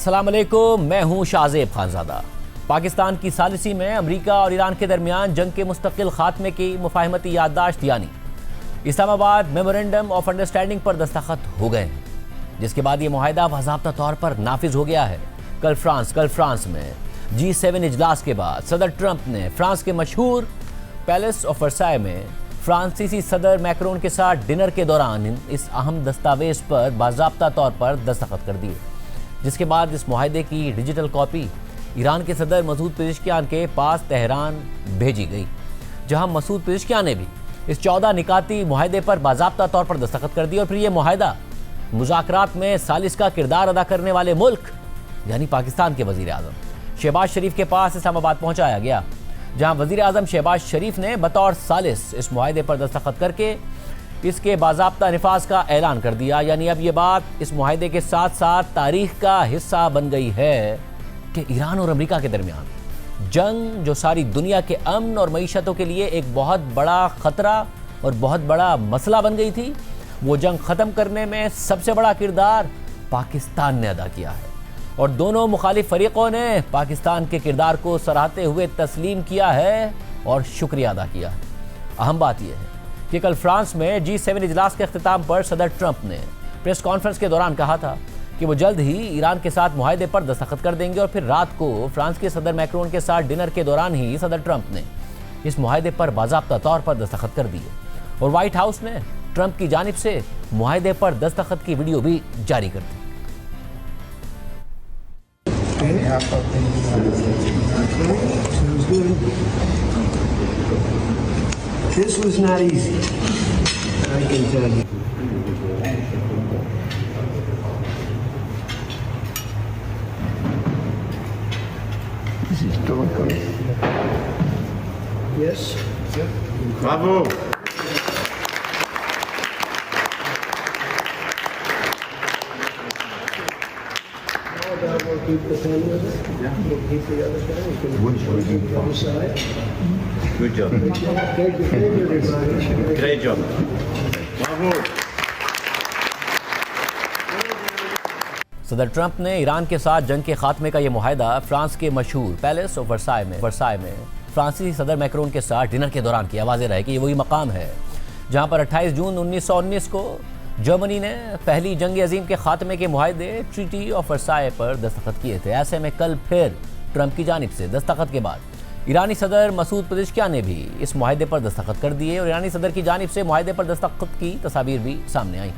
السلام علیکم، میں ہوں شاہزیب خانزادہ۔ پاکستان کی ثالثی میں امریکہ اور ایران کے درمیان جنگ کے مستقل خاتمے کی مفاہمتی یادداشت یعنی اسلام آباد میمورنڈم آف انڈرسٹینڈنگ پر دستخط ہو گئے ہیں، جس کے بعد یہ معاہدہ باضابطہ طور پر نافذ ہو گیا ہے۔ کل فرانس میں G7 اجلاس کے بعد صدر ٹرمپ نے فرانس کے مشہور پیلس آف ورسائے میں فرانسیسی صدر میکرون کے ساتھ ڈنر کے دوران اس اہم دستاویز پر باضابطہ طور پر دستخط کر دیے، جس کے بعد اس معاہدے کی ڈیجیٹل کاپی ایران کے صدر مسعود پزشکیان کے پاس تہران بھیجی گئی، جہاں مسعود پزشکیان نے بھی اس 14 نکاتی معاہدے پر باضابطہ طور پر دستخط کر دی اور پھر یہ معاہدہ مذاکرات میں ثالث کا کردار ادا کرنے والے ملک یعنی پاکستان کے وزیر اعظم شہباز شریف کے پاس اسلام آباد پہنچایا گیا، جہاں وزیر اعظم شہباز شریف نے بطور ثالث اس معاہدے پر دستخط کر کے اس کے باضابطہ نفاذ کا اعلان کر دیا۔ یعنی اب یہ بات اس معاہدے کے ساتھ ساتھ تاریخ کا حصہ بن گئی ہے کہ ایران اور امریکہ کے درمیان جنگ، جو ساری دنیا کے امن اور معیشتوں کے لیے ایک بہت بڑا خطرہ اور بہت بڑا مسئلہ بن گئی تھی، وہ جنگ ختم کرنے میں سب سے بڑا کردار پاکستان نے ادا کیا ہے، اور دونوں مخالف فریقوں نے پاکستان کے کردار کو سراہتے ہوئے تسلیم کیا ہے اور شکریہ ادا کیا ہے۔ اہم بات یہ ہے کہ کل فرانس میں G7 اجلاس کے اختتام پر صدر ٹرمپ نے پریس کانفرنس کے دوران کہا تھا کہ وہ جلد ہی ایران کے ساتھ معاہدے پر دستخط کر دیں گے، اور پھر رات کو فرانس کے صدر میکرون کے ساتھ ڈنر کے دوران ہی صدر ٹرمپ نے اس معاہدے پر باضابطہ طور پر دستخط کر دیے، اور وائٹ ہاؤس نے ٹرمپ کی جانب سے معاہدے پر دستخط کی ویڈیو بھی جاری کر دی۔ This was not easy, I can tell you. This is historical. Yes? Bravo! We'll keep the pen with it. Yeah. We'll keep the other pen. We can keep the other side. Good job. Thank you, everybody. Great job. Bravo! صدر Trump نے ایران کے ساتھ جنگ کے خاتمے کا یہ معاہدہ فرانس کے مشہور پیلس آف ورسائے میں فرانسیسی صدر میکرون کے ساتھ ڈنر کے دوران کیا۔ واضح رہے کہ یہ وہی مقام ہے جہاں پر 28 جون 1919 کو جرمنی نے پہلی جنگ عظیم کے خاتمے کے معاہدے ٹریٹی آف ورسائے پر دستخط کیے تھے۔ ایسے میں کل پھر ٹرمپ کی جانب سے دستخط کے بعد ایرانی صدر مسعود پزشکیان نے بھی اس معاہدے پر دستخط کر دیے، اور ایرانی صدر کی جانب سے معاہدے پر دستخط کی تصاویر بھی سامنے آئیں،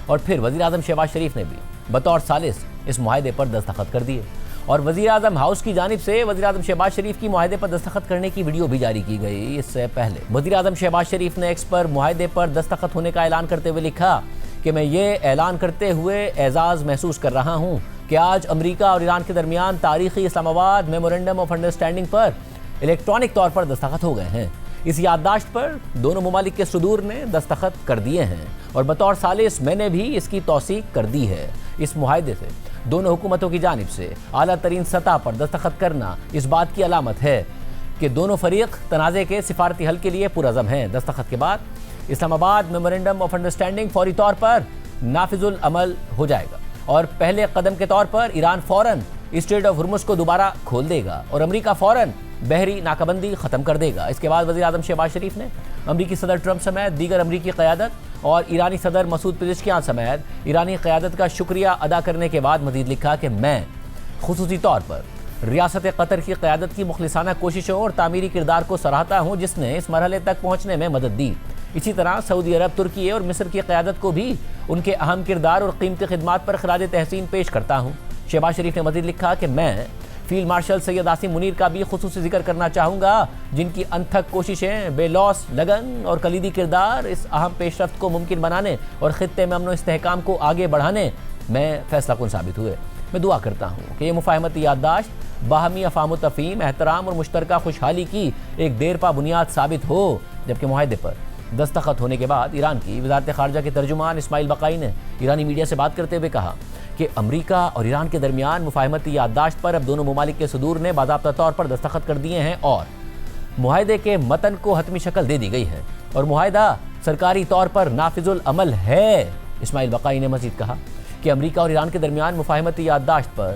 اور پھر وزیر اعظم شہباز شریف نے بھی بطور ثالث اس معاہدے پر دستخط کر دیے، اور وزیر اعظم ہاؤس کی جانب سے وزیر اعظم شہباز شریف کی معاہدے پر دستخط کرنے کی ویڈیو بھی جاری کی گئی۔ اس سے پہلے وزیر اعظم شہباز شریف نے ایکس پر معاہدے پر دستخط ہونے کا اعلان کرتے ہوئے لکھا کہ میں یہ اعلان کرتے ہوئے اعزاز محسوس کر رہا ہوں کہ آج امریکہ اور ایران کے درمیان تاریخی اسلام آباد memorandum of understanding per electronic طور پر دستخط ہو گئے ہیں۔ اس یادداشت پر دونوں ممالک کے صدور نے دستخط کر دیے ہیں، اور بطور ثالث میں نے بھی اس کی توثیق کر دی ہے۔ اس معاہدے سے دونوں حکومتوں کی جانب سے اعلیٰ ترین سطح پر دستخط کرنا اس بات کی علامت ہے کہ دونوں فریق تنازع کے سفارتی حل کے لیے پرعزم ہیں۔ دستخط کے بعد اسلام آباد میمورنڈم آف انڈرسٹینڈنگ فوری طور پر نافذ العمل ہو جائے گا، اور پہلے قدم کے طور پر ایران فوراً اسٹریٹ آف ہرمز کو دوبارہ کھول دے گا، اور امریکہ فوراً بحری ناکہ بندی ختم کر دے گا۔ اس کے بعد وزیر اعظم شہباز شریف نے امریکی صدر ٹرمپ سمیت دیگر امریکی قیادت اور ایرانی صدر مسعود پزشکیان سمیت ایرانی قیادت کا شکریہ ادا کرنے کے بعد مزید لکھا کہ میں خصوصی طور پر ریاست قطر کی قیادت کی مخلصانہ کوششوں اور تعمیری کردار کو سراہتا ہوں جس نے اس مرحلے تک پہنچنے میں مدد دی۔ اسی طرح سعودی عرب، ترکی اور مصر کی قیادت کو بھی ان کے اہم کردار اور قیمتی خدمات پر خراج تحسین پیش کرتا ہوں۔ شہباز شریف نے مزید لکھا کہ میں فیلڈ مارشل سید عاصم منیر کا بھی خصوصی ذکر کرنا چاہوں گا، جن کی انتھک کوششیں، بے لوث لگن اور کلیدی کردار اس اہم پیش رفت کو ممکن بنانے اور خطے میں امن و استحکام کو آگے بڑھانے میں فیصلہ کن ثابت ہوئے۔ میں دعا کرتا ہوں کہ یہ مفاہمتی یادداشت باہمی افہام و تفہیم، احترام اور مشترکہ خوشحالی کی ایک دیرپا بنیاد ثابت ہو۔ جبکہ معاہدے پر دستخط ہونے کے بعد ایران کی وزارت خارجہ کے ترجمان اسماعیل بقائی نے ایرانی میڈیا سے بات کرتے ہوئے کہا کہ امریکہ اور ایران کے درمیان مفاہمتی یادداشت پر اب دونوں ممالک کے صدور نے باضابطہ طور پر دستخط کر دیے ہیں، اور معاہدے کے متن کو حتمی شکل دے دی گئی ہے، اور معاہدہ سرکاری طور پر نافذ العمل ہے۔ اسماعیل بقائی نے مزید کہا کہ امریکہ اور ایران کے درمیان مفاہمتی یادداشت پر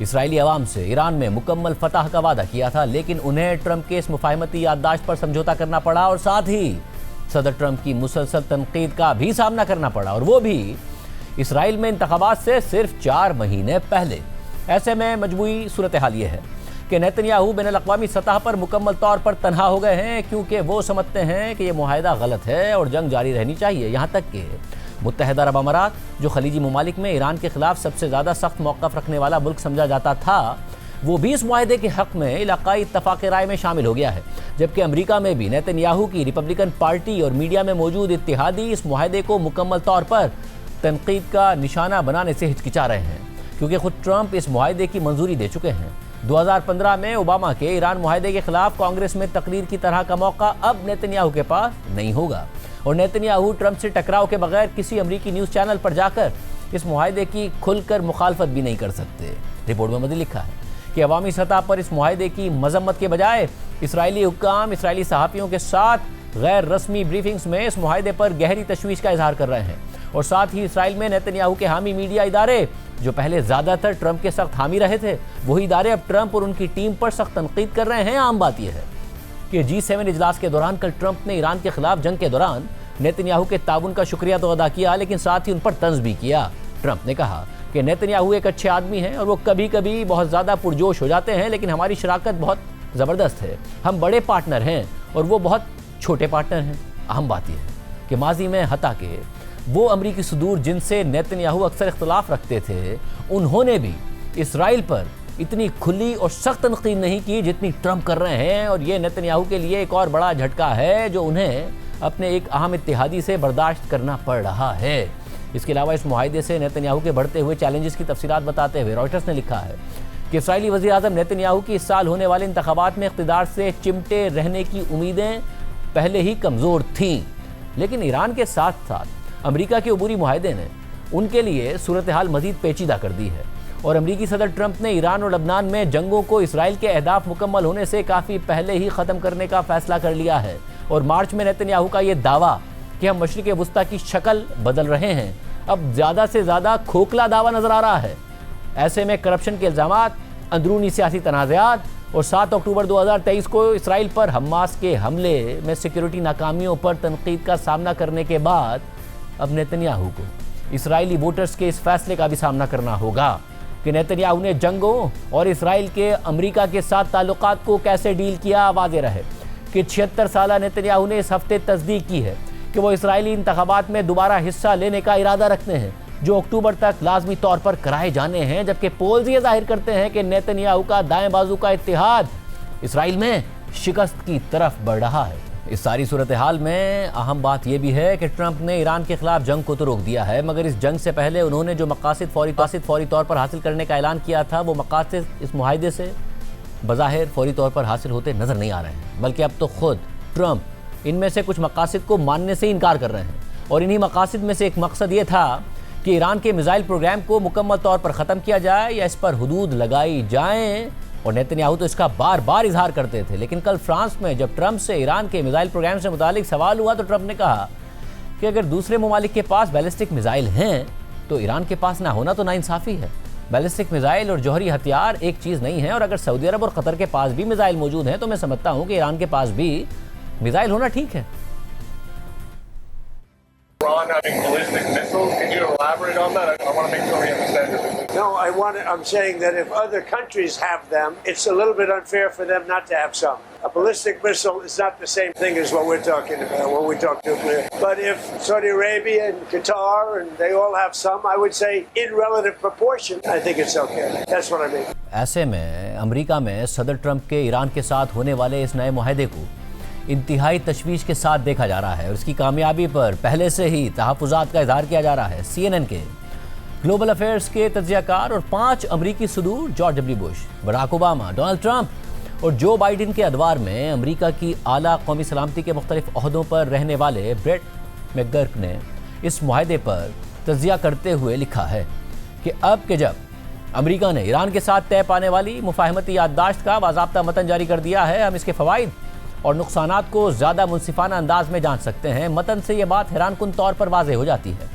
اسرائیلی عوام سے ایران میں مکمل فتح کا وعدہ کیا تھا، لیکن انہیں ٹرمپ کے اس مفاہمتی یادداشت پر سمجھوتا کرنا پڑا اور ساتھ ہی صدر ٹرمپ کی مسلسل تنقید کا بھی سامنا کرنا پڑا، اور وہ بھی اسرائیل میں انتخابات سے صرف 4 مہینے پہلے۔ ایسے میں مجموعی صورتحال یہ ہے کہ نیتنیاہو بین الاقوامی سطح پر مکمل طور پر تنہا ہو گئے ہیں، کیونکہ وہ سمجھتے ہیں کہ یہ معاہدہ غلط ہے اور جنگ جاری رہنی چاہیے، یہاں تک کہ متحدہ عرب امارات، جو خلیجی ممالک میں ایران کے خلاف سب سے زیادہ سخت موقف رکھنے والا ملک سمجھا جاتا تھا، وہ بھی اس معاہدے کے حق میں علاقائی اتفاق رائے میں شامل ہو گیا ہے، جبکہ امریکہ میں بھی نیتنیاہو کی ریپبلکن پارٹی اور میڈیا میں موجود اتحادی اس معاہدے کو مکمل طور پر تنقید کا نشانہ بنانے سے ہچکچا رہے ہیں، کیونکہ خود ٹرمپ اس معاہدے کی منظوری دے چکے ہیں۔ 2015 میں اوباما کے ایران معاہدے کے خلاف کانگریس میں تقریر کی طرح کا موقع اب نیتنیاہو کے پاس نہیں ہوگا، اور نیتنیاہو ٹرمپ سے ٹکراؤ کے بغیر کسی امریکی نیوز چینل پر جا کر اس معاہدے کی کھل کر مخالفت بھی نہیں کر سکتے۔ رپورٹ میں مزید لکھا ہے کہ عوامی سطح پر اس معاہدے کی مذمت کے بجائے اسرائیلی حکام اسرائیلی صحافیوں کے ساتھ غیر رسمی بریفنگز میں اس معاہدے پر گہری تشویش کا اظہار کر رہے ہیں، اور ساتھ ہی اسرائیل میں نیتنیاہو کے حامی میڈیا ادارے جو پہلے زیادہ تر ٹرمپ کے سخت حامی رہے تھے، وہی ادارے اب ٹرمپ اور ان کی ٹیم پر سخت تنقید کر رہے ہیں۔ عام بات یہ ہے کہ G7 اجلاس کے دوران کل ٹرمپ نے ایران کے خلاف جنگ کے دوران نیتنیاہو کے تعاون کا شکریہ تو ادا کیا، لیکن ساتھ ہی ان پر طنز بھی کیا۔ ٹرمپ نے کہا کہ نیتنیاہو ایک اچھے آدمی ہیں اور وہ کبھی کبھی بہت زیادہ پرجوش ہو جاتے ہیں، لیکن ہماری شراکت بہت زبردست ہے، ہم بڑے پارٹنر ہیں اور وہ بہت چھوٹے پارٹنر ہیں۔ اہم بات یہ ہے کہ ماضی میں حتیٰ کہ وہ امریکی صدور جن سے نیتنیاہو اکثر اختلاف رکھتے تھے، انہوں نے بھی اسرائیل پر اتنی کھلی اور سخت تنقید نہیں کی جتنی ٹرمپ کر رہے ہیں، اور یہ نیتنیاہو کے لیے ایک اور بڑا جھٹکا ہے جو انہیں اپنے ایک اہم اتحادی سے برداشت کرنا پڑ رہا ہے۔ اس کے علاوہ اس معاہدے سے نیتنیاہو کے بڑھتے ہوئے چیلنجز کی تفصیلات بتاتے ہوئے رائٹرز نے لکھا ہے کہ اسرائیلی وزیر اعظم نیتنیاہو کی اس سال ہونے والے انتخابات میں اقتدار سے چمٹے رہنے کی امیدیں پہلے ہی کمزور تھیں، لیکن ایران کے ساتھ ساتھ امریکہ کے عبوری معاہدے نے ان کے لیے صورتحال مزید پیچیدہ کر دی ہے، اور امریکی صدر ٹرمپ نے ایران اور لبنان میں جنگوں کو اسرائیل کے اہداف مکمل ہونے سے کافی پہلے ہی ختم کرنے کا فیصلہ کر لیا ہے، اور مارچ میں نیتنیاہو کا یہ دعویٰ کہ ہم مشرق وسطیٰ کی شکل بدل رہے ہیں اب زیادہ سے زیادہ کھوکھلا دعویٰ نظر آ رہا ہے۔ ایسے میں کرپشن کے الزامات، اندرونی سیاسی تنازعات اور 7 اکتوبر 2023 کو اسرائیل پر حماس کے حملے میں سیکیورٹی ناکامیوں پر تنقید کا سامنا کرنے کے بعد اب نیتنیاہو کو اسرائیلی ووٹرز کے اس فیصلے کا بھی سامنا کرنا ہوگا کہ نیتنیاہو نے جنگوں اور اسرائیل کے امریکہ کے ساتھ تعلقات کو کیسے ڈیل کیا۔ واضح رہے کہ 76 سالہ نیتنیاہو نے اس ہفتے تصدیق کی ہے کہ وہ اسرائیلی انتخابات میں دوبارہ حصہ لینے کا ارادہ رکھتے ہیں، جو اکتوبر تک لازمی طور پر کرائے جانے ہیں، جبکہ پولز یہ ظاہر کرتے ہیں کہ نیتنیاہو کا دائیں بازو کا اتحاد اسرائیل میں شکست کی طرف بڑھ رہا ہے۔ اس ساری صورتحال میں اہم بات یہ بھی ہے کہ ٹرمپ نے ایران کے خلاف جنگ کو تو روک دیا ہے، مگر اس جنگ سے پہلے انہوں نے جو مقاصد فوری طور پر حاصل کرنے کا اعلان کیا تھا، وہ مقاصد اس معاہدے سے بظاہر فوری طور پر حاصل ہوتے نظر نہیں آ رہے ہیں، بلکہ اب تو خود ٹرمپ ان میں سے کچھ مقاصد کو ماننے سے انکار کر رہے ہیں، اور انہی مقاصد میں سے ایک مقصد یہ تھا کہ ایران کے میزائل پروگرام کو مکمل طور پر ختم کیا جائے یا اس پر حدود لگائی جائیں، اور نیتنیاہو تو اس کا بار بار اظہار کرتے تھے، لیکن کل فرانس میں جب ٹرمپ سے ایران کے میزائل پروگرام سے متعلق سوال ہوا تو ٹرمپ نے کہا کہ اگر دوسرے ممالک کے پاس بیلسٹک میزائل ہیں تو ایران کے پاس نہ ہونا تو ناانصافی ہے۔ بیلسٹک میزائل اور جوہری ہتھیار ایک چیز نہیں ہے، اور اگر سعودی عرب اور قطر کے پاس بھی میزائل موجود ہیں تو میں سمجھتا ہوں کہ ایران کے پاس بھی میزائل ہونا ٹھیک ہے۔ Iran having ballistic missiles. Can you elaborate on that? I want to make sure we understand it. No, I'm saying that if other countries have them, it's a little bit unfair for them not to have some. A ballistic missile is not the same thing as what we're talking about when we talk nuclear. But if Saudi Arabia and Qatar and they all have some, I would say in relative proportion, I think it's okay. That's what I mean. ایسے میں امریکہ میں صدر Trump کے ایران کے ساتھ ہونے والے اس نئے معاہدے کو انتہائی تشویش کے ساتھ دیکھا جا رہا ہے، اور اس کی کامیابی پر پہلے سے ہی تحفظات کا اظہار کیا جا رہا ہے۔ CNN کے گلوبل افیئرز کے تجزیہ کار اور 5 امریکی صدور George W Bush, Barack Obama, Donald Trump اور جو بائیڈن کے ادوار میں امریکہ کی اعلیٰ قومی سلامتی کے مختلف عہدوں پر رہنے والے بریٹ میکگرک نے اس معاہدے پر تجزیہ کرتے ہوئے لکھا ہے کہ اب کہ جب امریکہ نے ایران کے ساتھ طے پانے والی مفاہمتی یادداشت کا باضابطہ متن جاری کر دیا ہے، ہم اس کے فوائد اور نقصانات کو زیادہ منصفانہ انداز میں جان سکتے ہیں۔ متن سے یہ بات حیران کن طور پر واضح ہو جاتی ہے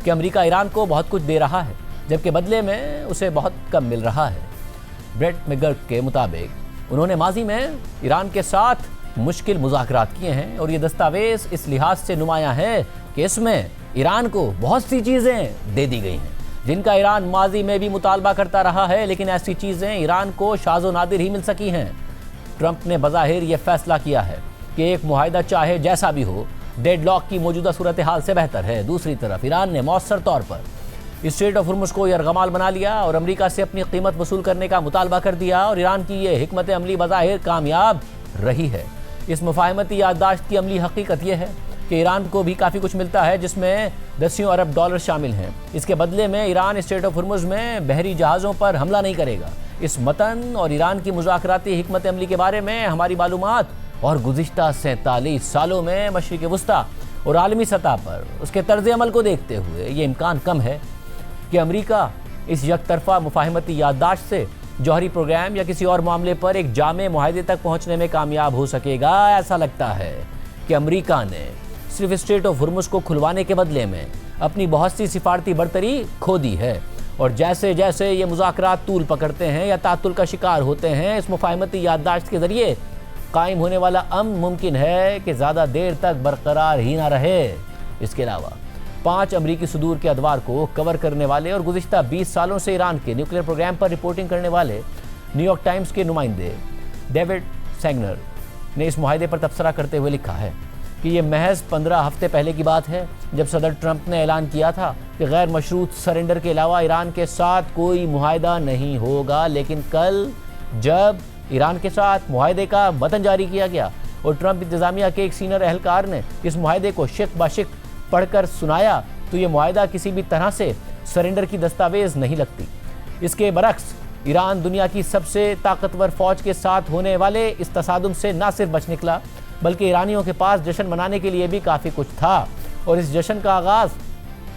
کہ امریکہ ایران کو بہت کچھ دے رہا ہے، جبکہ بدلے میں اسے بہت کم مل رہا ہے۔ بریٹ میگرک کے مطابق انہوں نے ماضی میں ایران کے ساتھ مشکل مذاکرات کیے ہیں اور یہ دستاویز اس لحاظ سے نمایاں ہے کہ اس میں ایران کو بہت سی چیزیں دے دی گئی ہیں جن کا ایران ماضی میں بھی مطالبہ کرتا رہا ہے، لیکن ایسی چیزیں ایران کو شاذ و نادر ہی مل سکی ہیں۔ ٹرمپ نے بظاہر یہ فیصلہ کیا ہے کہ ایک معاہدہ چاہے جیسا بھی ہو ڈیڈ لاک کی موجودہ صورتحال سے بہتر ہے۔ دوسری طرف ایران نے مؤثر طور پر اسٹریٹ آف ہرمز کو یرغمال بنا لیا اور امریکہ سے اپنی قیمت وصول کرنے کا مطالبہ کر دیا، اور ایران کی یہ حکمت عملی بظاہر کامیاب رہی ہے۔ اس مفاہمتی یادداشت کی عملی حقیقت یہ ہے کہ ایران کو بھی کافی کچھ ملتا ہے جس میں دسیوں ارب ڈالر شامل ہیں۔ اس کے بدلے میں ایران اسٹریٹ آف ہرمز میں بحری جہازوں پر حملہ نہیں کرے گا۔ اس متن اور ایران کی مذاکراتی حکمت عملی کے بارے میں ہماری معلومات اور گزشتہ 47 سالوں میں مشرق وسطیٰ اور عالمی سطح پر اس کے طرز عمل کو دیکھتے ہوئے یہ امکان کم ہے کہ امریکہ اس یک طرفہ مفاہمتی یادداشت سے جوہری پروگرام یا کسی اور معاملے پر ایک جامع معاہدے تک پہنچنے میں کامیاب ہو سکے گا۔ ایسا لگتا ہے کہ امریکہ نے صرف اسٹریٹ آف ہرمز کو کھلوانے کے بدلے میں اپنی بہت سی سفارتی برتری کھو دی ہے، اور جیسے جیسے یہ مذاکرات طول پکڑتے ہیں یا تعطل کا شکار ہوتے ہیں، اس مفاہمتی یادداشت کے ذریعے قائم ہونے والا امن ممکن ہے کہ زیادہ دیر تک برقرار ہی نہ رہے۔ اس کے علاوہ 5 امریکی صدور کے ادوار کو کور کرنے والے اور گزشتہ 20 سالوں سے ایران کے نیوکلیئر پروگرام پر رپورٹنگ کرنے والے نیو یارک ٹائمز کے نمائندے ڈیوڈ سینگنر نے اس معاہدے پر تبصرہ کرتے ہوئے لکھا ہے کہ یہ محض 15 ہفتے پہلے کی بات ہے جب صدر ٹرمپ نے اعلان کیا تھا کہ غیر مشروط سرنڈر کے علاوہ ایران کے ساتھ کوئی معاہدہ نہیں ہوگا، لیکن کل جب ایران کے ساتھ معاہدے کا متن جاری کیا گیا اور ٹرمپ انتظامیہ کے ایک سینئر اہلکار نے اس معاہدے کو شق بہ شق پڑھ کر سنایا تو یہ معاہدہ کسی بھی طرح سے سرنڈر کی دستاویز نہیں لگتی۔ اس کے برعکس ایران دنیا کی سب سے طاقتور فوج کے ساتھ ہونے والے اس تصادم سے نہ صرف بچ نکلا بلکہ ایرانیوں کے پاس جشن منانے کے لیے بھی کافی کچھ تھا، اور اس جشن کا آغاز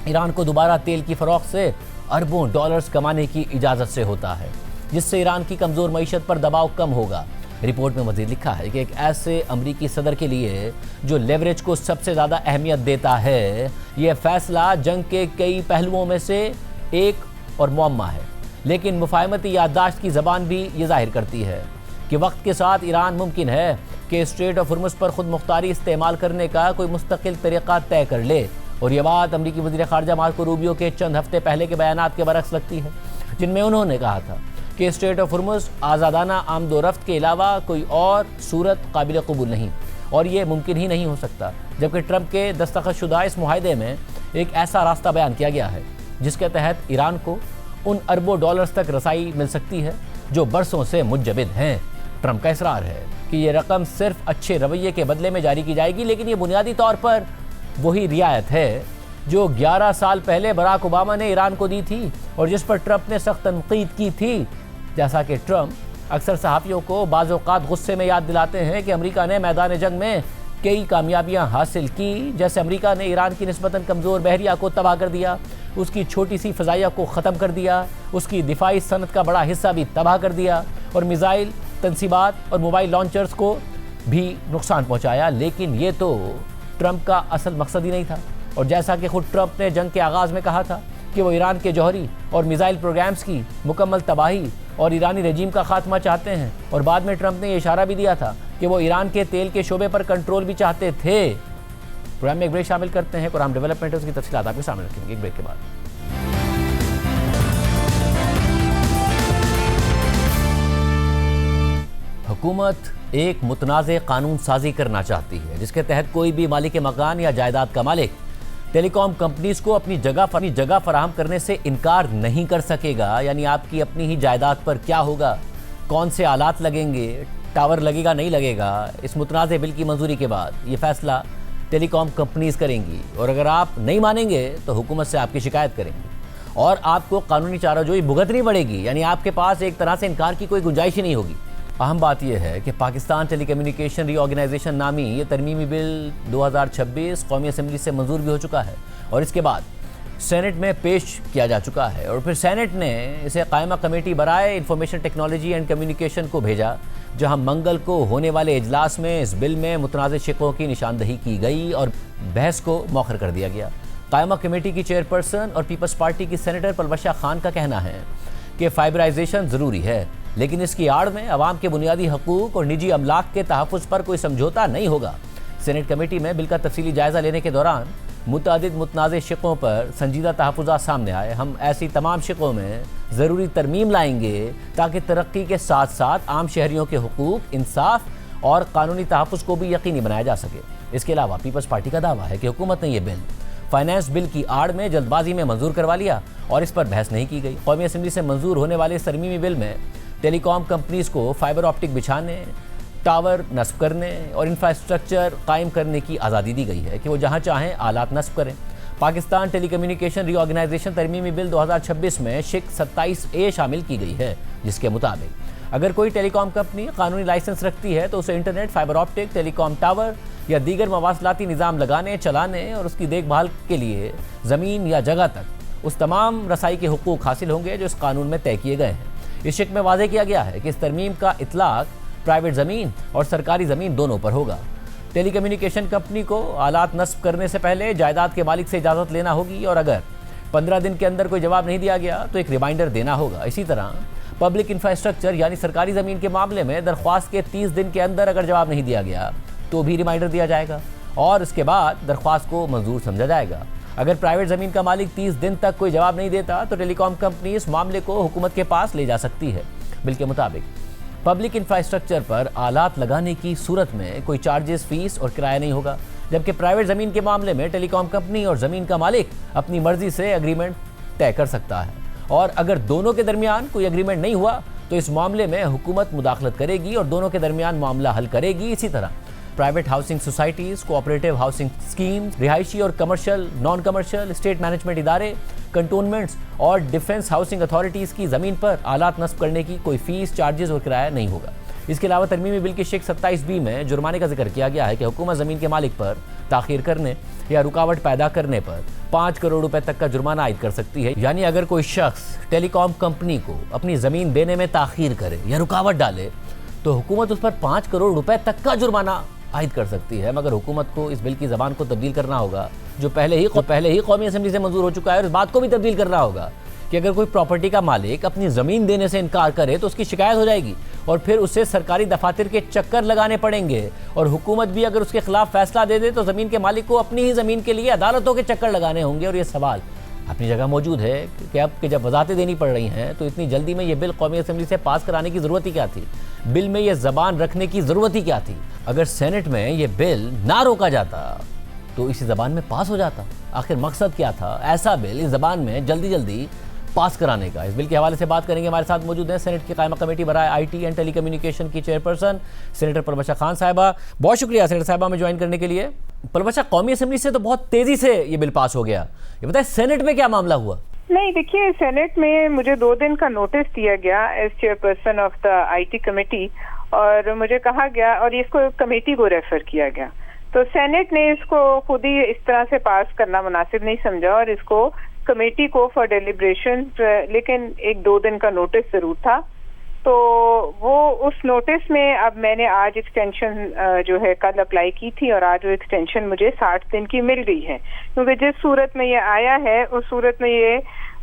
ایران کو دوبارہ تیل کی فروخت سے اربوں ڈالرز کمانے کی اجازت سے ہوتا ہے، جس سے ایران کی کمزور معیشت پر دباؤ کم ہوگا۔ رپورٹ میں مزید لکھا ہے کہ ایک ایسے امریکی صدر کے لیے جو لیوریج کو سب سے زیادہ اہمیت دیتا ہے، یہ فیصلہ جنگ کے کئی پہلوؤں میں سے ایک اور معمہ ہے، لیکن مفاہمتی یادداشت کی زبان بھی یہ ظاہر کرتی ہے کہ وقت کے ساتھ ایران ممکن ہے کہ اسٹریٹ آف ہرمز پر خود مختاری استعمال کرنے کا کوئی مستقل طریقہ طے کر لے، اور یہ بات امریکی وزیر خارجہ مارکو روبیو کے چند ہفتے پہلے کے بیانات کے برعکس لگتی ہے، جن میں انہوں نے کہا تھا کہ اسٹریٹ آف ہرمز آزادانہ آمد و رفت کے علاوہ کوئی اور صورت قابل قبول نہیں، اور یہ ممکن ہی نہیں ہو سکتا، جبکہ ٹرمپ کے دستخط شدہ اس معاہدے میں ایک ایسا راستہ بیان کیا گیا ہے جس کے تحت ایران کو ان اربوں ڈالرز تک رسائی مل سکتی ہے جو برسوں سے متجمد ہیں۔ ٹرمپ کا اصرار ہے کہ یہ رقم صرف اچھے رویے کے بدلے میں جاری کی جائے گی، لیکن یہ بنیادی طور پر وہی رعایت ہے جو 11 سال پہلے براک اوباما نے ایران کو دی تھی اور جس پر ٹرمپ نے سخت تنقید کی تھی۔ جیسا کہ ٹرمپ اکثر صحافیوں کو بعض اوقات غصے میں یاد دلاتے ہیں کہ امریکہ نے میدان جنگ میں کئی کامیابیاں حاصل کی، جیسے امریکہ نے ایران کی نسبتاً کمزور بحریہ کو تباہ کر دیا، اس کی چھوٹی سی فضائیہ کو ختم کر دیا، اس کی دفاعی صنعت کا بڑا حصہ بھی تباہ کر دیا، اور میزائل تنصیبات اور موبائل لانچرز کو بھی نقصان پہنچایا۔ لیکن یہ تو ٹرمپ کا اصل مقصد ہی نہیں تھا، اور جیسا کہ خود ٹرمپ نے جنگ کے آغاز میں کہا تھا کہ وہ ایران کے جوہری اور میزائل پروگرامز کی مکمل تباہی اور ایرانی رجیم کا خاتمہ چاہتے ہیں، اور بعد میں ٹرمپ نے یہ اشارہ بھی دیا تھا کہ وہ ایران کے تیل کے شعبے پر کنٹرول بھی چاہتے تھے۔ پروگرام میں ایک بریک شامل کرتے ہیں، قرآن ڈیولپمنٹ اس کی تفصیلات آپ کے سامنے رکھیں گے ایک بریک کے بعد۔ حکومت ایک متنازع قانون سازی کرنا چاہتی ہے جس کے تحت کوئی بھی مالک مکان یا جائیداد کا مالک ٹیلی کام کمپنیز کو اپنی جگہ فراہم کرنے سے انکار نہیں کر سکے گا۔ یعنی آپ کی اپنی ہی جائیداد پر کیا ہوگا، کون سے آلات لگیں گے، ٹاور لگے گا نہیں لگے گا، اس متنازع بل کی منظوری کے بعد یہ فیصلہ ٹیلی کام کمپنیز کریں گی، اور اگر آپ نہیں مانیں گے تو حکومت سے آپ کی شکایت کریں گے اور آپ کو قانونی چارہ جوئی بھگتنی پڑے گی۔ یعنی آپ کے پاس ایک طرح سے انکار کی کوئی گنجائش ہی نہیں ہوگی۔ اہم بات یہ ہے کہ پاکستان ٹیلی کمیونیکیشن ری آرگنائزیشن نامی یہ ترمیمی بل 2026 قومی اسمبلی سے منظور بھی ہو چکا ہے، اور اس کے بعد سینٹ میں پیش کیا جا چکا ہے، اور پھر سینٹ نے اسے قائمہ کمیٹی برائے انفارمیشن ٹیکنالوجی اینڈ کمیونیکیشن کو بھیجا، جہاں منگل کو ہونے والے اجلاس میں اس بل میں متنازع شقوں کی نشاندہی کی گئی اور بحث کو مؤخر کر دیا گیا۔ قائمہ کمیٹی کی چیئرپرسن اور پیپلز پارٹی کی سینیٹر پلوشہ خان کا کہنا ہے کہ فائبرائزیشن ضروری ہے، لیکن اس کی آڑ میں عوام کے بنیادی حقوق اور نجی املاک کے تحفظ پر کوئی سمجھوتا نہیں ہوگا۔ سینٹ کمیٹی میں بل کا تفصیلی جائزہ لینے کے دوران متعدد متنازع شقوں پر سنجیدہ تحفظات سامنے آئے۔ ہم ایسی تمام شقوں میں ضروری ترمیم لائیں گے تاکہ ترقی کے ساتھ ساتھ عام شہریوں کے حقوق، انصاف اور قانونی تحفظ کو بھی یقینی بنایا جا سکے۔ اس کے علاوہ پیپلز پارٹی کا دعویٰ ہے کہ حکومت نے یہ بل فائنانس بل کی آڑ میں جلد بازی میں منظور کروا لیا اور اس پر بحث نہیں کی گئی۔ قومی اسمبلی سے منظور ہونے والے اس ترمیمی بل میں ٹیلی کام کمپنیز کو فائبر آپٹک بچھانے، ٹاور نصب کرنے اور انفراسٹرکچر قائم کرنے کی آزادی دی گئی ہے کہ وہ جہاں چاہیں آلات نصب کریں۔ پاکستان ٹیلی کمیونیکیشن ری آرگنائزیشن ترمیمی بل 2026 میں شق 27A شامل کی گئی ہے، جس کے مطابق اگر کوئی ٹیلی کام کمپنی قانونی لائسنس رکھتی ہے تو اسے انٹرنیٹ، فائبر آپٹک، ٹیلی کام ٹاور یا دیگر مواصلاتی نظام لگانے، چلانے اور اس کی دیکھ بھال کے لیے زمین یا جگہ تک اس تمام رسائی کے حقوق حاصل ہوں گے جو اس قانون میں طے کیے گئے ہیں۔ اس شق میں واضح کیا گیا ہے کہ اس ترمیم کا اطلاق پرائیویٹ زمین اور سرکاری زمین دونوں پر ہوگا۔ ٹیلی کمیونیکیشن کمپنی کو آلات نصب کرنے سے پہلے جائیداد کے مالک سے اجازت لینا ہوگی اور اگر 15 دن کے اندر کوئی جواب نہیں دیا گیا تو ایک ریمائنڈر دینا ہوگا۔ اسی طرح پبلک انفراسٹرکچر یعنی سرکاری زمین کے معاملے میں درخواست کے 30 دن کے اندر اگر جواب نہیں دیا گیا تو بھی ریمائنڈر دیا جائے گا اور اس کے بعد درخواست کو منظور سمجھا جائے گا۔ اگر پرائیویٹ زمین کا مالک 30 دن تک کوئی جواب نہیں دیتا تو ٹیلی کام کمپنی اس معاملے کو حکومت کے پاس لے جا سکتی ہے۔ بل کے مطابق پبلک انفراسٹرکچر پر آلات لگانے کی صورت میں کوئی چارجز، فیس اور کرایہ نہیں ہوگا، جبکہ پرائیویٹ زمین کے معاملے میں ٹیلی کام کمپنی اور زمین کا مالک اپنی مرضی سے ایگریمنٹ طے کر سکتا ہے اور اگر دونوں کے درمیان کوئی ایگریمنٹ نہیں ہوا تو اس معاملے میں حکومت مداخلت کرے گی اور دونوں کے درمیان معاملہ حل کرے گی۔ اسی طرح private housing societies, cooperative housing schemes, رہائشی اور commercial, non commercial, estate management ادارے، کنٹونمنٹس اور ڈیفنس ہاؤسنگ اتھارٹیز کی زمین پر آلات نصب کرنے کی کوئی فیس، چارجز اور کرایہ نہیں ہوگا۔ اس کے علاوہ ترمیمی بل کی شق 27B میں جرمانے کا ذکر کیا گیا ہے کہ حکومت زمین کے مالک پر تاخیر کرنے یا رکاوٹ پیدا کرنے پر 5 کروڑ روپے تک کا جرمانہ عائد کر سکتی ہے۔ یعنی اگر کوئی شخص ٹیلی کام کمپنی کو اپنی زمین دینے میں تاخیر کرے یا رکاوٹ ڈالے تو حکومت اس پر 5 کروڑ روپے تک کا جرمانہ عائد کر سکتی ہے، مگر حکومت کو اس بل کی زبان کو تبدیل کرنا ہوگا جو پہلے ہی قومی اسمبلی سے منظور ہو چکا ہے، اور اس بات کو بھی تبدیل کرنا ہوگا کہ اگر کوئی پراپرٹی کا مالک اپنی زمین دینے سے انکار کرے تو اس کی شکایت ہو جائے گی اور پھر اسے سرکاری دفاتر کے چکر لگانے پڑیں گے، اور حکومت بھی اگر اس کے خلاف فیصلہ دے دے تو زمین کے مالک کو اپنی ہی زمین کے لیے عدالتوں کے چکر لگانے ہوں گے۔ اور یہ سوال اپنی جگہ موجود ہے کہ اب کہ جب وضاحتیں دینی پڑ رہی ہیں تو اتنی جلدی میں یہ بل قومی اسمبلی سے پاس کرانے کی ضرورت ہی کیا تھی؟ بل میں یہ زبان رکھنے کی ضرورت ہی کیا تھی؟ اگر سینٹ میں یہ بل نہ روکا جاتا تو اسی زبان میں پاس ہو جاتا۔ آخر مقصد کیا تھا ایسا بل اس زبان میں جلدی پاس کرانے کا؟ اس بل کے حوالے سے بات کریں گے، ہمارے ساتھ موجود ہیں سینٹ کی قائمہ کمیٹی برائے IT اینڈ ٹیلی کمیونیکیشن کی چیئرپرسن سینیٹر پربشا خان صاحبہ۔ بہت شکریہ سینیٹر صاحبہ میں جوائن کرنے کے لیے۔ پربشا، قومی اسمبلی سے تو بہت تیزی سے یہ بل پاس ہو گیا، یہ بتائیں سینٹ میں کیا معاملہ ہوا؟ نہیں دیکھیے، سینٹ میں مجھے 2 دن کا نوٹس دیا گیا as chairperson of the IT committee, اور مجھے کہا گیا اور اس کو کمیٹی کو ریفر کیا گیا، تو سینٹ نے اس کو خود ہی اس طرح سے پاس کرنا مناسب نہیں سمجھا اور اس کو کمیٹی کو فار ڈیلیبریشن، لیکن 1-2 دن کا نوٹس ضرور تھا، تو وہ اس نوٹس میں اب میں نے آج ایکسٹینشن جو ہے کل اپلائی کی تھی اور آج وہ ایکسٹینشن مجھے 60 دن کی مل گئی ہے، کیونکہ جس صورت میں یہ آیا ہے اس صورت میں یہ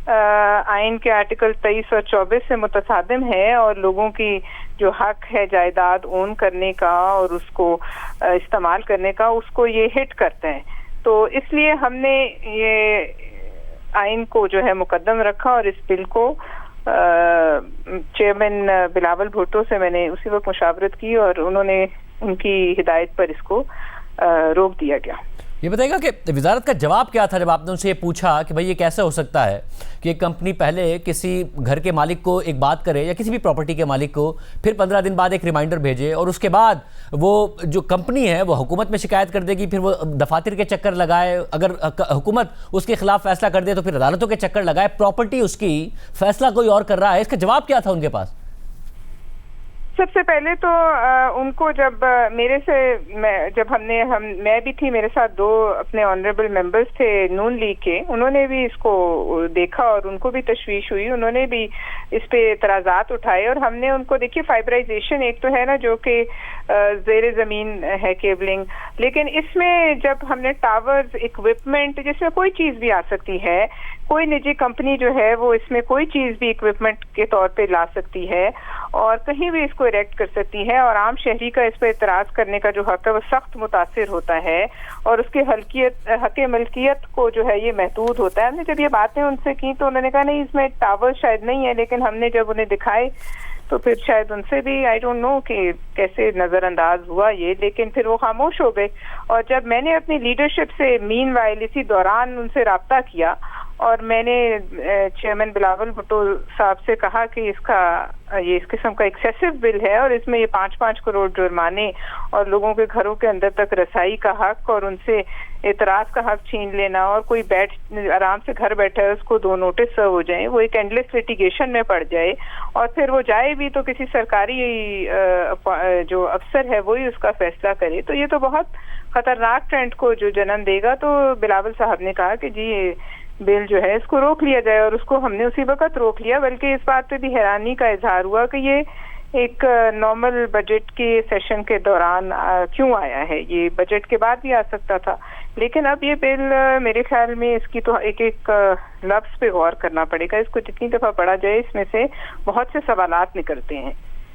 آئین کے آرٹیکل 23 اور 24 سے متصادم ہے اور لوگوں کی جو حق ہے جائیداد اون کرنے کا اور اس کو استعمال کرنے کا، اس کو یہ ہٹ کرتا ہے، تو اس لیے ہم نے یہ آئین کو جو ہے مقدم رکھا اور اس بل کو چیئرمین بلاول بھٹو سے میں نے اسی وقت مشاورت کی اور انہوں نے ان کی ہدایت پر اس کو روک دیا گیا۔ یہ بتائے گا کہ وزارت کا جواب کیا تھا جب آپ نے ان سے یہ پوچھا کہ بھئی یہ کیسے ہو سکتا ہے کہ ایک کمپنی پہلے کسی گھر کے مالک کو ایک بات کرے یا کسی بھی پراپرٹی کے مالک کو، پھر 15 دن بعد ایک ریمائنڈر بھیجے اور اس کے بعد وہ جو کمپنی ہے وہ حکومت میں شکایت کر دے گی، پھر وہ دفاتر کے چکر لگائے، اگر حکومت اس کے خلاف فیصلہ کر دے تو پھر عدالتوں کے چکر لگائے، پراپرٹی اس کی، فیصلہ کوئی اور کر رہا ہے۔ اس کا جواب کیا تھا ان کے پاس؟ سب سے پہلے تو ان کو جب میرے سے میں بھی تھی، میرے ساتھ 2 اپنے آنریبل ممبرز تھے نون لیگ کے، انہوں نے بھی اس کو دیکھا اور ان کو بھی تشویش ہوئی، انہوں نے بھی اس پہ اعتراضات اٹھائے اور ہم نے ان کو دیکھیے فائبرائزیشن ایک تو ہے نا جو کہ زیر زمین ہے کیبلنگ، لیکن اس میں جب ہم نے ٹاورز، اکوپمنٹ جس میں کوئی چیز بھی آ سکتی ہے، کوئی نجی کمپنی جو ہے وہ اس میں کوئی چیز بھی اکوپمنٹ کے طور پہ لا سکتی ہے اور کہیں بھی اس کو اریکٹ کر سکتی ہے، اور عام شہری کا اس پہ اعتراض کرنے کا جو حق ہے وہ سخت متاثر ہوتا ہے اور اس کے حق ملکیت کو جو ہے یہ محدود ہوتا ہے۔ ہم نے جب یہ باتیں ان سے کی تو انہوں نے کہا نہیں اس میں ٹاور شاید نہیں ہے، لیکن ہم نے جب انہیں دکھائے تو پھر شاید ان سے بھی آئی ڈونٹ نو کہ کیسے نظر انداز ہوا یہ، لیکن پھر وہ خاموش ہو گئے۔ اور جب میں نے اپنی لیڈرشپ سے مین وائل اسی دوران ان سے رابطہ کیا اور میں نے چیئرمین بلاول بھٹو صاحب سے کہا کہ یہ اس قسم کا ایکسیسو بل ہے اور اس میں یہ 5-5 کروڑ جرمانے اور لوگوں کے گھروں کے اندر تک رسائی کا حق اور ان سے اعتراض کا حق چھین لینا، اور کوئی آرام سے گھر بیٹھا ہے اس کو 2 نوٹس سرو ہو جائیں، وہ ایک اینڈلیس لیٹیگیشن میں پڑ جائے، اور پھر وہ جائے بھی تو کسی سرکاری جو افسر ہے وہی اس کا فیصلہ کرے، تو یہ تو بہت خطرناک ٹرینڈ کو جو جنم دے گا۔ تو بلاول صاحب نے کہا کہ جی بل جو ہے اس کو روک لیا جائے، اور اس کو ہم نے اسی وقت روک لیا، بلکہ اس بات پہ بھی حیرانی کا اظہار ہوا کہ یہ ایک نارمل بجٹ کے سیشن کے دوران کیوں آیا ہے، یہ بجٹ کے بعد بھی آ سکتا تھا۔ لیکن اب یہ بل میرے خیال میں اس کی تو ایک لفظ پہ غور کرنا پڑے گا، اس کو جتنی دفعہ پڑھا جائے اس میں سے بہت سے سوالات نکلتے ہیں۔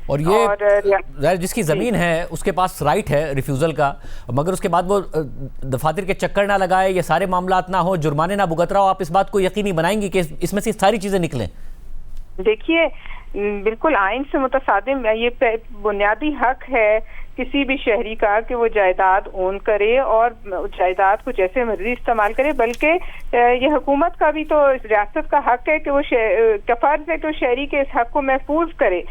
اور یہ جس کی زمین ہے اس کے پاس رائٹ ہے ریفیوزل کا، مگر اس کے بعد وہ دفاتر کے چکر نہ لگائے، یہ سارے معاملات نہ ہو، جرمانے نہ بھگت رہا ہو، آپ اس بات کو یقینی بنائیں گی کہ اس میں سے ساری چیزیں نکلیں؟ دیکھیے بالکل آئین سے متصادم یہ بنیادی حق ہے کسی بھی شہری کا کہ وہ جائیداد اون کرے اور جائیداد کو جیسے مرضی استعمال کرے، بلکہ یہ حکومت کا بھی تو ریاست کا حق ہے کہ وہ فرض ہے کہ وہ شہری کے اس حق کو محفوظ کرے۔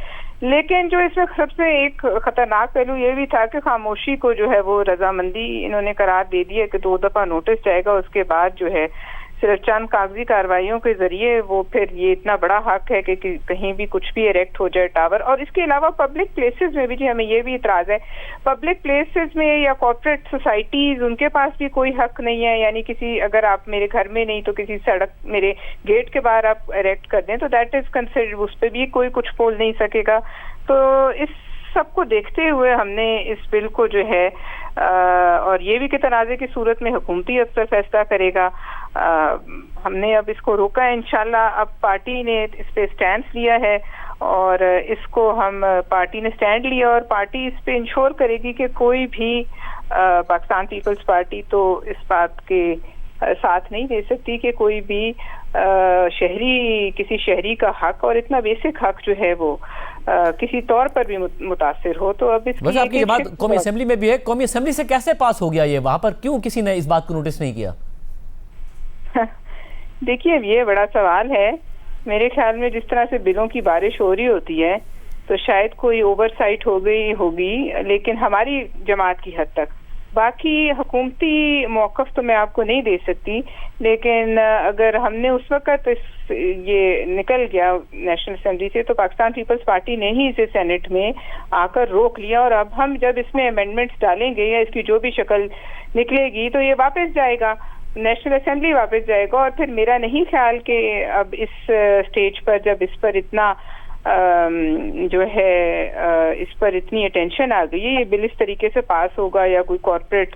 لیکن جو اس میں سب سے ایک خطرناک پہلو یہ بھی تھا کہ خاموشی کو جو ہے وہ رضامندی انہوں نے قرار دے دی ہے کہ 2 دفعہ نوٹس جائے گا، اس کے بعد جو ہے صرف چند کاغذی کارروائیوں کے ذریعے وہ پھر یہ اتنا بڑا حق ہے کہ کہیں بھی کچھ بھی اریکٹ ہو جائے ٹاور۔ اور اس کے علاوہ پبلک پلیسز میں بھی جی ہمیں یہ بھی اعتراض ہے، پبلک پلیسز میں یا کارپوریٹ سوسائٹیز ان کے پاس بھی کوئی حق نہیں ہے، یعنی کسی اگر آپ میرے گھر میں نہیں تو کسی سڑک میرے گیٹ کے باہر آپ اریکٹ کر دیں تو دیٹ از کنسیڈرڈ، اس پہ بھی کوئی کچھ بول نہیں سکے گا۔ تو اس سب کو دیکھتے ہوئے ہم نے اس بل کو جو ہے اور یہ بھی کہ تنازع کی صورت میں حکومتی افسر فیصلہ کرے گا، ہم نے اب اس کو روکا ہے۔ انشاءاللہ اب پارٹی نے اس پہ سٹینڈ لیا ہے اور اس کو ہم پارٹی نے سٹینڈ لیا اور پارٹی اس پہ انشور کرے گی کہ کوئی بھی پاکستان پیپلز پارٹی تو اس بات کے ساتھ نہیں دے سکتی کہ کوئی بھی کسی شہری کا حق اور اتنا بیسک حق جو ہے وہ کسی طور پر بھی متاثر ہو۔ تو اب اس ویسے آپ کی یہ بات قومی اسمبلی میں بھی ہے، قومی اسمبلی سے کیسے پاس ہو گیا یہ؟ وہاں پر کیوں کسی نے اس بات کو نوٹس نہیں کیا؟ دیکھیے یہ بڑا سوال ہے، میرے خیال میں جس طرح سے بلوں کی بارش ہو رہی ہوتی ہے تو شاید کوئی اوور سائٹ ہو گئی ہوگی، لیکن ہماری جماعت کی حد تک، باقی حکومتی موقف تو میں آپ کو نہیں دے سکتی، لیکن اگر ہم نے اس وقت یہ نکل گیا نیشنل اسمبلی سے تو پاکستان پیپلز پارٹی نے ہی اسے سینٹ میں آ کر روک لیا، اور اب ہم جب اس میں امینڈمنٹس ڈالیں گے یا اس کی جو بھی شکل نکلے گی تو یہ واپس جائے گا، نیشنل اسمبلی واپس جائے گا۔ اور پھر میرا نہیں خیال کہ اب اس سٹیج پر جب اس پر اتنا جو ہے اس پر اتنی اٹینشن آ گئی ہے، یہ بل اس طریقے سے پاس ہوگا یا کوئی کارپوریٹ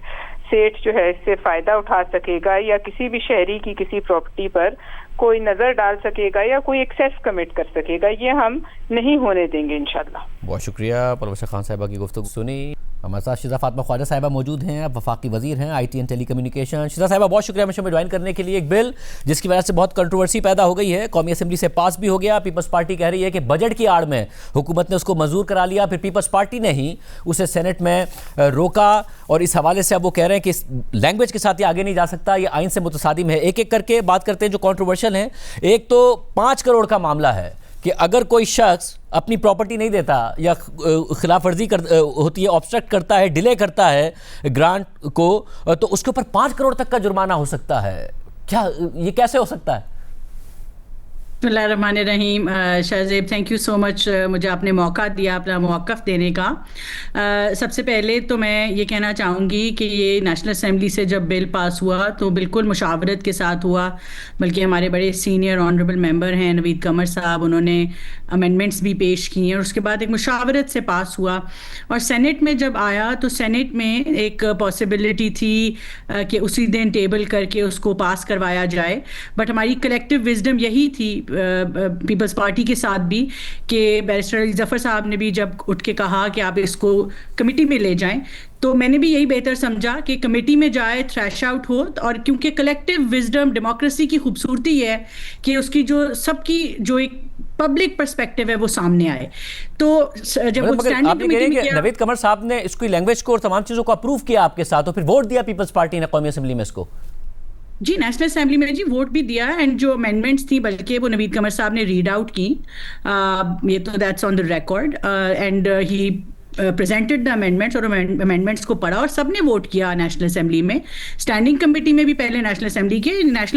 سیٹ جو ہے اس سے فائدہ اٹھا سکے گا یا کسی بھی شہری کی کسی پراپرٹی پر کوئی نظر ڈال سکے گا یا کوئی ایکسیس کمٹ کر سکے گا، یہ ہم نہیں ہونے دیں گے انشاءاللہ۔ بہت شکریہ پروفیسر خان صاحبہ کی گفتگو سنی۔ ہمارے ساتھ شیزہ فاطمہ خواجہ صاحبہ موجود ہیں، اب وفاقی وزیر ہیں I T and telecommunication. Shiza صاحبہ بہت شکریہ ہمیشہ میں جوائن کرنے کے لیے۔ ایک بل جس کی وجہ سے بہت کنٹروورسی پیدا ہو گئی ہے، قومی اسمبلی سے پاس بھی ہو گیا، پیپلز پارٹی کہہ رہی ہے کہ بجٹ کی آڑ میں حکومت نے اس کو منظور کرا لیا، پھر پیپلز پارٹی نے ہی اسے سینٹ میں روکا، اور اس حوالے سے اب وہ کہہ رہے ہیں کہ اس لینگویج کے ساتھ یہ آگے نہیں جا سکتا، یہ آئین سے متصادم ہے۔ ایک ایک کر کے بات کرتے ہیں جو کنٹروورشل ہیں۔ ایک تو 5 کروڑ کا معاملہ ہے کہ اگر کوئی شخص اپنی پراپرٹی نہیں دیتا یا خلاف ورزی ہوتی ہے، آبسٹرکٹ کرتا ہے، ڈیلے کرتا ہے گرانٹ کو، تو اس کے اوپر 5 کروڑ تک کا جرمانہ ہو سکتا ہے۔ کیا یہ کیسے ہو سکتا ہے؟ بسم اللہ الرحمن الرحیم. شاہزیب تھینک یو سو مچ, مجھے آپ نے موقع دیا اپنا موقف دینے کا. سب سے پہلے تو میں یہ کہنا چاہوں گی کہ یہ نیشنل اسمبلی سے جب بل پاس ہوا تو بالکل مشاورت کے ساتھ ہوا, بلکہ ہمارے بڑے سینئر آنریبل ممبر ہیں نوید قمر صاحب, انہوں نے امینڈمنٹس بھی پیش کی ہیں اور اس کے بعد ایک مشاورت سے پاس ہوا. اور سینٹ میں جب آیا تو سینٹ میں ایک پاسبلٹی تھی کہ اسی دن ٹیبل کر کے اس کو پاس کروایا جائے, بٹ ہماری کلیکٹیو وزڈم یہی تھی پیپلز پارٹی کے ساتھ بھی کہ بیرسٹر علی ظفر صاحب نے بھی جب اٹھ کے کہا کہ آپ اس کو کمیٹی میں لے جائیں, تو میں نے بھی یہی بہتر سمجھا کہ کمیٹی میں جائے, تھریش آؤٹ ہو, اور کیونکہ کلیکٹیو وزڈم ڈیموکریسی کی خوبصورتی ہے کہ اس کی جو سب کی جو ایک پبلک پرسپیکٹیو ہے وہ سامنے آئے. تو جب وہ اسٹینڈنگ کمیٹی میں کیا, نوید قمر صاحب نے اس کی لینگویج کو اور تمام چیزوں کو اپروو کیا آپ کے ساتھ, اور پھر ووٹ دیا پیپلز پارٹی نے قومی اسمبلی میں اس کو. جی نیشنل اسمبلی میں جی ووٹ بھی دیا, اینڈ جو امینڈمنٹس تھیں بلکہ وہ نوید قمر صاحب نے ریڈ آؤٹ کی, یہ تو that's on the record, and he presented the amendments, اور امینڈمنٹس کو پڑھا اور سب نے ووٹ کیا نیشنل اسمبلی میں. اسٹینڈنگ کمیٹی میں بھی پہلے نیشنل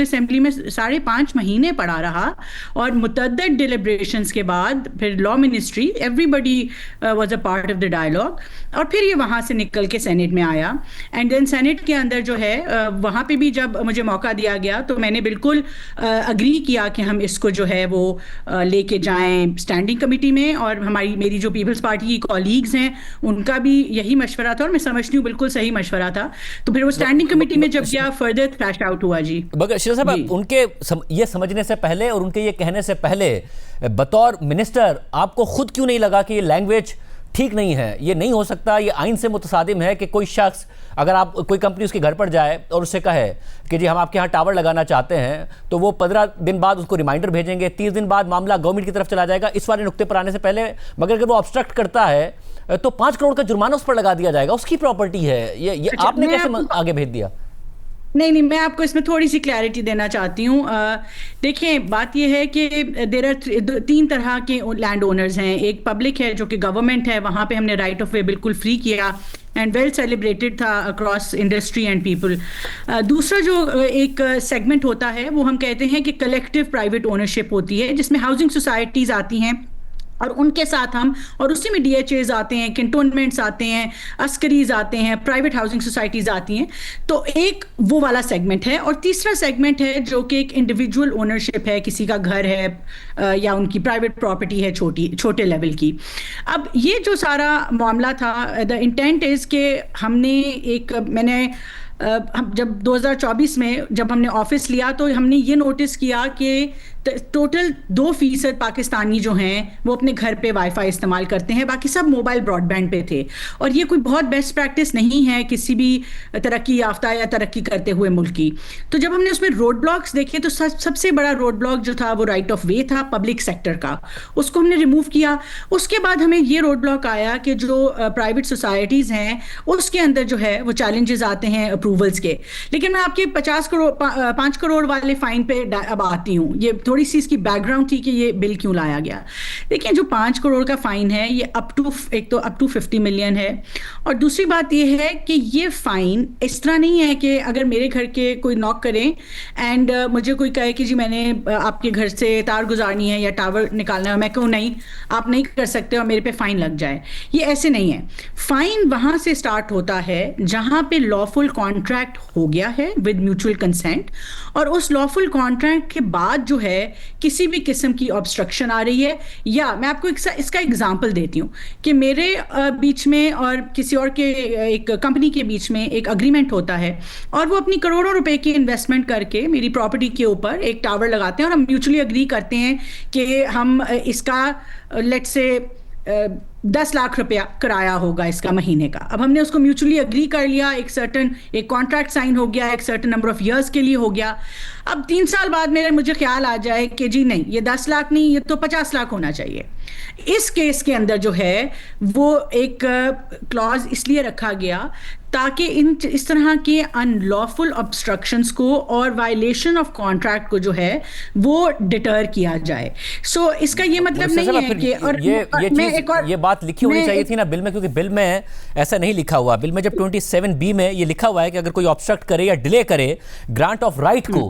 اسمبلی میں 5.5 مہینے پڑھا رہا, اور متعدد ڈیلیبریشنز کے بعد پھر law ministry, everybody was a part of the dialogue, اور پھر یہ وہاں سے نکل کے سینٹ میں آیا. اینڈ دین سینٹ کے اندر جو ہے وہاں پہ بھی جب مجھے موقع دیا گیا تو میں نے بالکل اگری کیا کہ ہم اس کو جو ہے وہ لے کے جائیں اسٹینڈنگ کمیٹی میں, اور میری جو پیپلز پارٹی کی کولیگز ہیں ان کا بھی یہی مشورہ تھا, اور میں سمجھتی ہوں بالکل صحیح مشورہ تھا. تو پھر وہ اسٹینڈنگ کمیٹی میں جب گیا فردر تھریش آؤٹ ہوا. جی مگر شیرا صاحب, ان کے یہ سمجھنے سے پہلے اور ان کے یہ کہنے سے پہلے بطور منسٹر آپ کو خود کیوں نہیں لگا کہ یہ لینگویج ٹھیک نہیں ہے, یہ نہیں ہو سکتا, یہ آئین سے متصادم ہے کہ کوئی شخص اگر آپ کوئی کمپنی اس کے گھر پر جائے اور اس سے کہے کہ جی ہم آپ کے ہاں ٹاور لگانا چاہتے ہیں, تو وہ 15 دن بعد اس کو ریمائنڈر بھیجیں گے, 30 دن بعد معاملہ گورنمنٹ کی طرف چلا جائے گا اس والے نقطے پر آنے سے پہلے, مگر اگر وہ آبسٹرکٹ کرتا ہے تو 5 کروڑ کا جرمانہ اس پر لگا دیا جائے گا, اس کی پراپرٹی ہے, یہ آپ نے کیسے آگے بھیج دیا؟ نہیں, میں آپ کو اس میں تھوڑی سی کلیئرٹی دینا چاہتی ہوں. دیکھیں بات یہ ہے کہ دیر آر 3 طرح کے لینڈ اونرز ہیں. ایک پبلک ہے جو کہ گورنمنٹ ہے, وہاں پہ ہم نے رائٹ آف وے بالکل فری کیا اینڈ ویل سیلیبریٹڈ تھا اکراس انڈسٹری اینڈ پیپل. دوسرا جو ایک سیگمنٹ ہوتا ہے وہ ہم کہتے ہیں کہ کلیکٹیو پرائیویٹ اونرشپ ہوتی ہے, جس میں ہاؤسنگ سوسائٹیز آتی ہیں اور ان کے ساتھ ہم, اور اسی میں ڈی ایچ ایز آتے ہیں, کنٹونمنٹس آتے ہیں, عسکریز آتے ہیں, پرائیویٹ ہاؤسنگ سوسائٹیز آتی ہیں. تو ایک وہ والا سیگمنٹ ہے, اور تیسرا سیگمنٹ ہے جو کہ ایک انڈیویجول اونرشپ ہے, کسی کا گھر ہے یا ان کی پرائیویٹ پراپرٹی ہے چھوٹے لیول کی. اب یہ جو سارا معاملہ تھا, دا انٹینٹ از کہ ہم نے میں نے جب 2024 میں جب ہم نے آفس لیا تو ہم نے یہ نوٹس کیا کہ ٹوٹل 2% پاکستانی جو ہیں وہ اپنے گھر پہ وائی فائی استعمال کرتے ہیں, باقی سب موبائل براڈ بینڈ پہ تھے. اور یہ کوئی بہت بیسٹ پریکٹس نہیں ہے کسی بھی ترقی یافتہ یا ترقی کرتے ہوئے ملک کی. تو جب ہم نے اس میں روڈ بلاکس دیکھے تو سب سے بڑا روڈ بلاک جو تھا وہ رائٹ آف وے تھا پبلک سیکٹر کا, اس کو ہم نے ریموو کیا. اس کے بعد ہمیں یہ روڈ بلاک آیا کہ جو پرائیویٹ سوسائٹیز ہیں اس کے اندر جو ہے وہ چیلنجز آتے ہیں اپروولس کے. لیکن میں آپ کے 5 کروڑ والے فائن پہ اب آتی ہوں. یہ تھوڑی سی اس کی بیک گراؤنڈ تھی کہ یہ بل کیوں لایا گیا. دیکھیں جو 5 کروڑ کا فائن ہے یہ اپ ٹو 50 ملین ہے, اور دوسری بات یہ ہے کہ یہ فائن اس طرح نہیں ہے کہ اگر میرے گھر کے کوئی ناک کریں اینڈ مجھے کوئی کہے کہ جی میں نے آپ کے گھر سے تار گزارنی ہے یا ٹاور نکالنا ہے, میں کہوں نہیں آپ نہیں کر سکتے اور میرے پہ فائن لگ جائے. یہ ایسے نہیں ہے. فائن وہاں سے اسٹارٹ ہوتا ہے جہاں پہ لافل کانٹریکٹ ہو گیا ہے ود میوچل کنسینٹ, اور اس لافل کانٹریکٹ کے بعد جو ہے کسی بھی قسم کی آبسٹرکشن آ رہی ہے. یا میں آپ کو اس کا ایگزامپل دیتی ہوں کہ میرے بیچ میں اور کسی اور کے ایک کمپنی کے بیچ میں ایک اگریمنٹ ہوتا ہے, اور وہ اپنی کروڑوں روپے کی انویسٹمنٹ کر کے میری پراپرٹی کے اوپر ایک ٹاور لگاتے ہیں, اور ہم میوچلی اگری کرتے ہیں کہ ہم اس کا لیٹ سے 10 لاکھ روپیہ کرایہ ہوگا اس کا مہینے کا. اب ہم نے اس کو میوچلی اگری کر لیا, ایک کانٹریکٹ سائن ہو گیا, ایک سرٹن نمبر آف ایئرس کے لیے ہو گیا. اب 3 سال بعد مجھے خیال آ جائے کہ جی نہیں یہ 10 لاکھ نہیں, یہ تو 50 لاکھ ہونا چاہیے. اس کیس کے اندر جو ہے وہ ایک کلوز اس لیے رکھا گیا تاکہ اس طرح کے ان لافل obstructions کو اور وائلیشن آف کانٹریکٹ کو جو ہے وہ ڈیٹر کیا جائے. سو اس کا یہ مطلب نہیں ہے کہ یہ بات لکھی ہونی چاہیے تھی نا بل میں, کیونکہ بل میں ایسا نہیں لکھا ہوا. بل میں جب 27B میں یہ لکھا ہوا ہے کہ اگر کوئی obstruct کرے یا ڈیلے کرے گرانٹ آف رائٹ کو,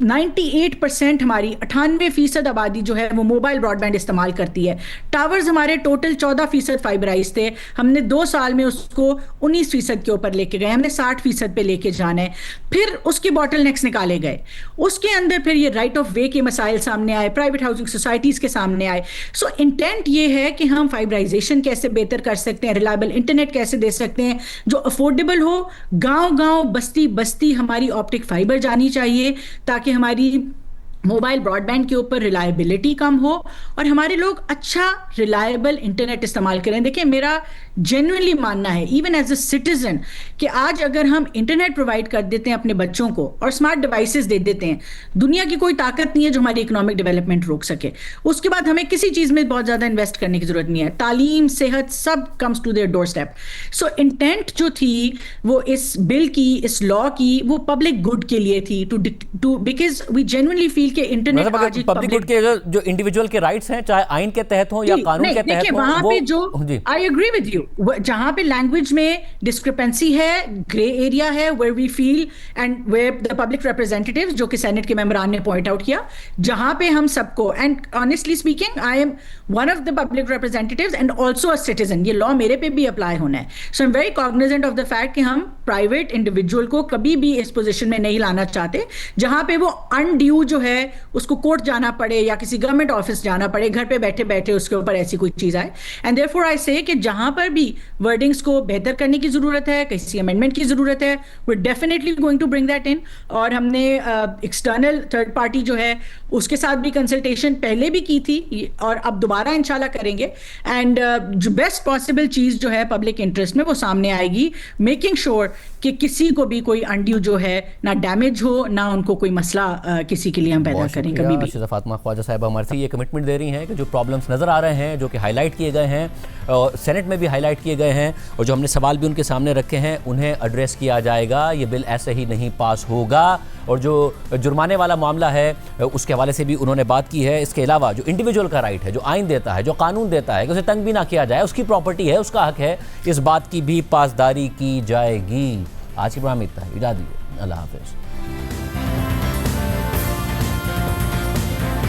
98% ہماری 98% آبادی جو ہے وہ موبائل براڈ بینڈ استعمال کرتی ہے. ٹاورز ہمارے ٹوٹل 14% فائبرائز تھے, ہم نے 2 سال میں اس کو 19% کے اوپر لے کے گئے, ہم نے 60% پہ لے کے جانا ہے. پھر اس کے باٹل نیکس نکالے گئے, اس کے اندر پھر یہ رائٹ آف وے کے مسائل سامنے آئے, پرائیویٹ ہاؤسنگ سوسائٹیز کے سامنے آئے. سو انٹینٹ یہ ہے کہ ہم فائبرائزیشن کیسے بہتر کر سکتے ہیں, ریلائبل انٹرنیٹ کیسے دے سکتے ہیں جو افورڈیبل ہو, گاؤں بستی بستی ہماری آپٹک فائبر جانی چاہیے تاکہ ہماری موبائل براڈ بینڈ کے اوپر ریلائبلٹی کم ہو اور ہمارے لوگ اچھا ریلائبل انٹرنیٹ استعمال کریں. دیکھیں میرا جینوئنلی ماننا ہے ایون ایز اے سٹیزن کہ آج اگر ہم انٹرنیٹ پرووائڈ کر دیتے ہیں اپنے بچوں کو اور اسمارٹ ڈیوائسز دے دیتے ہیں, دنیا کی کوئی طاقت نہیں ہے جو ہماری اکنامک ڈیولپمنٹ روک سکے. اس کے بعد ہمیں کسی چیز میں بہت زیادہ انویسٹ کرنے کی ضرورت نہیں ہے, تعلیم صحت سب comes to their doorstep. So intent جو تھی وہ اس بل کی, اس لا کی, وہ پبلک گڈ کے لیے تھی, ٹو بیکاز وی جینوئنلی فیل کہ انٹرنیٹ پبلک گڈ کے جو انڈیویجول کے رائٹس ہیں چاہے آئین کے تحت ہوں یا قانون کے تحت ہوں, وہاں پہ جو آئی ایگری ود یو, جہاں پہ لینگویج میں ڈسکرپنسی ہے, گرے ایریا ہے, where we feel and where the public representatives جو کہ سینٹ کے ممبران نے پوائنٹ آؤٹ کیا, جہاں پہ ہم سب کو, and honestly speaking I am one of the public representatives and also a citizen, یہ لا میرے پہ بھی اپلائی ہونا ہے. So am very cognizant of the fact کہ ہم پرائیویٹ انڈیویجول کو کبھی بھی اس پوزیشن میں نہیں لانا چاہتے جہاں پہ وہ انڈیو جو ہے اس کو کورٹ جانا پڑے یا کسی گورنمنٹ آفس جانا پڑے, گھر پہ بیٹھے بیٹھے اس کے اوپر ایسی کوئی چیز آئے. اینڈ دیئر فور آئی سے کہ جہاں پر بھی ورڈنگس کو بہتر کرنے کی ضرورت ہے, کسی امینڈمنٹ کی ضرورت ہے, we are definitely going to bring that in. اور ہم نے ایکسٹرنل تھرڈ پارٹی جو ہے اس کے ساتھ بھی کنسلٹیشن پہلے بھی کی تھی اور اب دوبارہ انشاءاللہ کریں گے. اینڈ جو بیسٹ پاسبل چیز جو ہے پبلک انٹرسٹ میں وہ سامنے آئے گی, میکنگ شیور کہ کسی کو بھی کوئی انڈیو جو ہے نہ ڈیمیج ہو, نہ ان کو کوئی مسئلہ کسی کے لیے ہم پیدا کریں کبھی بھی. فاطمہ خواجہ صاحبہ ہمارے یہ کمٹمنٹ دے رہی ہیں کہ جو پرابلمس نظر آ رہے ہیں جو کہ ہائی لائٹ کیے گئے ہیں اور سینٹ میں بھی ہائی لائٹ کیے گئے ہیں اور جو ہم نے سوال بھی ان کے سامنے رکھے ہیں انہیں ایڈریس کیا جائے گا. یہ بل ایسے ہی نہیں پاس ہوگا. اور جو جرمانے والا معاملہ ہے اس کے حوالے سے بھی انہوں نے بات کی ہے. اس کے علاوہ جو انڈیویجول کا رائٹ ہے, جو آئین دیتا ہے, جو قانون دیتا ہے کہ اسے تنگ بھی نہ کیا جائے, اس کی پراپرٹی ہے, اس کا حق ہے, اس بات کی بھی پاسداری کی جائے گی. آج کی پروگرام اتنا ہے, اجازت دیجیے, اللہ حافظ.